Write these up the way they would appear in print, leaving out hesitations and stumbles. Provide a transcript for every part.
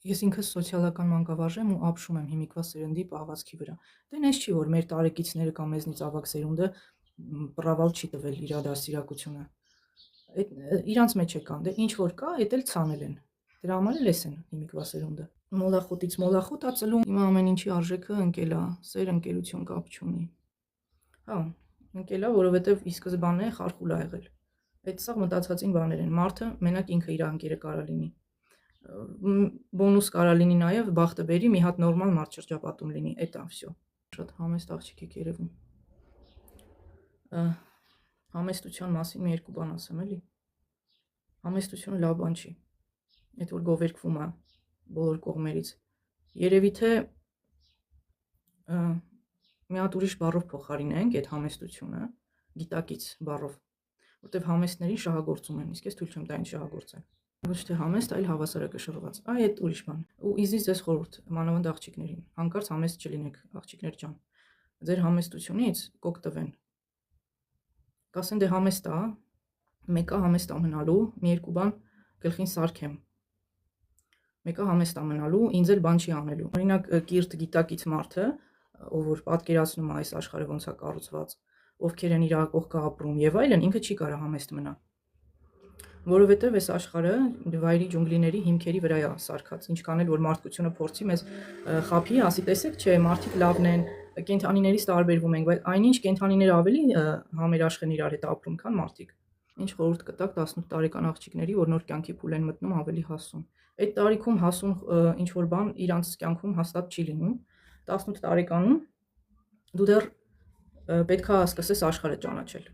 Ես ինքս սոցիալական մանկավարժ եմ ու ապշում եմ հիմիկվա սերնդի պահվածքի վրա։ Դե նես չի, որ մեր տարեկիցները կամ մեզնից ավագ սերունդը պռավալ չի տվել իրա դաստիարակությունը։ Իրանց մեջ է կան, դե ինչ որ կա, էդ էլ ցանել են։ Դրա համար էլ էս են հիմիկվա սերունդը։ Մոլախոտից մոլախոտ ածելու հիմա ամեն ինչի արժեքը ընկել է, սեր ընկերություն կապ չունի։ Հա, ընկել է, որովհետև ի սկզբանե խարխուլ ա եղել։ Այդ սաղ մտածածին բաներ են։ Մարդը մենակ ինքը իր անկերը կարա լինի։ Բոնուս կարա լինի նաև բախտը բերի մի հատ նորմալ մարդ շրջապատում լինի, էդ ա վсё։ Շատ համեստ աղջիկ եք երևում։ Համեստության մասին մի երկու բան ասեմ էլի։ Համեստությունը լավ բան չի։ Այդ որ գովերգվում է բոլոր կողմերից։ Երևի թե մի հատ ուրիշ բառով փոխարինենք այդ համեստությունը, գիտակից բառով, որտեվ համեստներին շահագործում են, իսկ ես թույլ չեմ տա այն շահագործեն։ Ոչ թե համեստ, այլ հավասարակշռված։ Այ այդ ուրիշ բան։ Ու իզիս ձեզ խորհուրդ, մանավանդ աղջիկներին, հանկարծ համեստ չլինեք, աղջիկներ ջան։ Ձեր համեստությունից կոկ տվեն։ Կասեն դե համեստ ա, մեկը համեստ ամնալու, մի երկու բան գլխին սարքեմ։ Մեկը համեստ ամնալու, ինձ էլ բան չի անելու։ Օրինակ կիրթ գիտակից մարդը, ով որ պատկերացնում է այս աշխարհը ոնց է կառուցված, ովքեր են իր կողքը ապրում եւ այլն, ինքը չի կարող համեստ մնա։ Որովհետև այս աշխարհը վայրի ջունգլիների հիմքերի վրա է սարքած, ինչքան էլ որ մարդկությունը փորձի մեզ խափի, ասի տեսեք, չէ, մարդիկ լավն են, կենդանիներից տարբերվում ենք, բայց այնինչ կենդանիները ավելի համերաշխ են իրար հետ ապրում, քան մարդիկ։ Ինչ խորհուրդ կտաք 18 տարեկան աղջիկների, որ նոր կյանքի փուլ են մտնում ավելի հասուն։ Այդ տարիքում հասուն ինչ որ բան իրանց կյանքում հաստատ չի լինում։ 18 տարեկանում դու դեռ պետքա սկսես աշխարհը ճանաչել։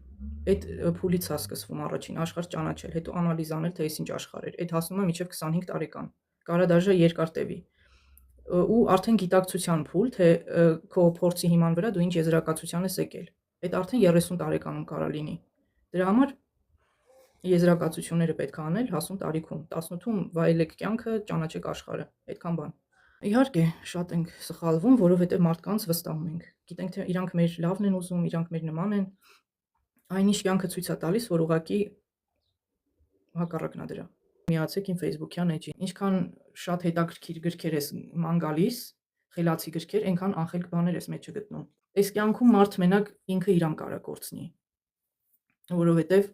Այդ փուլից է սկսվում առաջին աշխարհ ճանաչել, հետո անալիզ անել, թե այս ինչ աշխարհ էր։ Այդ հասնում է մինչև 25 տարեկան։ Կարա դաժե երկար տևի։ Ու արդեն գիտակցության փուլ, թե քո փորձի հիման վրա դու ինչ եզրակացության ես եկել։ Այդ արդեն 30 տարեկանում կարա լինի։ Դրա համար եզրակացությունները պետք է անել հասուն տարիքում։ 18-ում վայելեք կյանքը, ճանաչեք աշխարհը։ Այդքան բան։ Իհարկե, շատ ենք սխալվում, որովհետև մարդկանց վստահում ենք։ Գիտենք, թե իրանք մեր լավն են ուզում, իրանք մեր նման են։ Այնիշ կյանքը ցույց է տալիս, որ ուղղակի հակառակն է դրա։ Միացեք իմ Facebook-յան էջին։ Ինչքան շատ հետաքրքիր գրքեր ես ման գալիս, խելացի գրքեր, այնքան անխելք բաներ ես մեջը գտնում։ Այս կյանքում մարդ մենակ ինքը իրան կարա կորցնի։ Որովհետև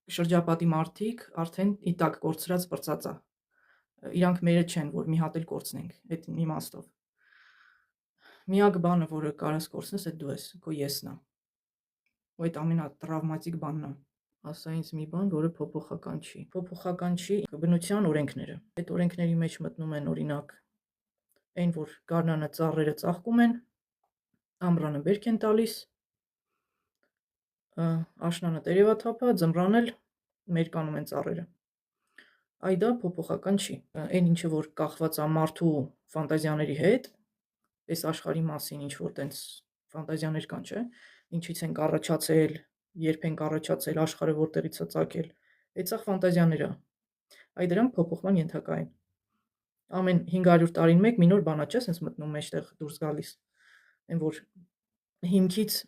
շրջապատի մարդիկ արդեն իտակ կորցրած պրծած է։ Իրանք մերը չեն, որ մի հատ էլ կորցնենք այդ իմաստով։ Միակ բանը, որը կարաս կորցնես, այդ դու ես, քո եսն է։ Ու այդ ամենատրավմատիկ բանն է։ Ասա ինձ մի բան, որը փոփոխական չի։ Փոփոխական չի բնության օրենքները։ Այդ օրենքների մեջ մտնում են օրինակ այն, որ գարնանը ծառերը ծաղկում են, ամռանը բերք են տալիս, աշնանը տերևա թափա, ձմռան էլ մերկանում են ծառերը։ Այ դա փոփոխական չի։ Այն ինչը որ կախված է մարդու ֆանտազիաների հետ, այս աշխարհի մասին ինչ որ տենց ֆանտազիաներ կան, չէ՞, ինչից են առաջացել, երբ են առաջացել, աշխարհը որտեղից է ծագել, այդ սա ֆանտազիաներ է։ Այ դրանք փոփոխման ենթակա են։ Ամեն 500 տարին մեկ մի նոր բան է, չէ՞, sense մտնում մեջտեղ դուրս գալիս։ Այն որ հիմքից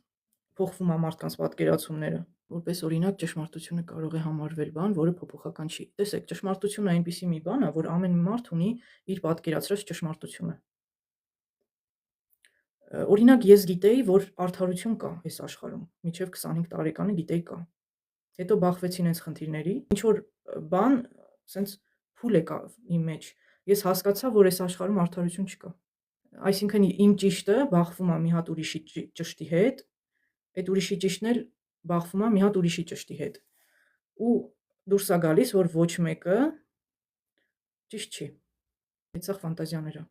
փոխվում է մարդկանց պատկերացումները։ Որպես օրինակ ճշմարտությունը կարող է համարվել բան, որը փոփոխական չի։ Տեսեք, ճշմարտությունը այնպիսի մի բան է, որ ամեն մարդ ունի իր պատկերացրած ճշմարտությունը։ Օրինակ ես գիտեի, որ արդարություն կա այս աշխարհում, մինչև 25 տարեկանը գիտեի կա։ Հետո բախվեցին այս խնդիրների, ինչ որ բան, sense փուլ եկա իմ մեջ։ Ես հասկացա, որ այս աշխարհում արդարություն չկա։ Այսինքն իմ ճիշտը բախվում է մի հատ ուրիշի ճշտի հետ, այդ ուրիշի ճիշտն էլ բախվում է մի հատ ուրիշի ճշտի հետ։ Ու դուրս է գալիս, որ ոչ մեկը ճիշտ չի։ Այդ սա ֆանտազիաներ է։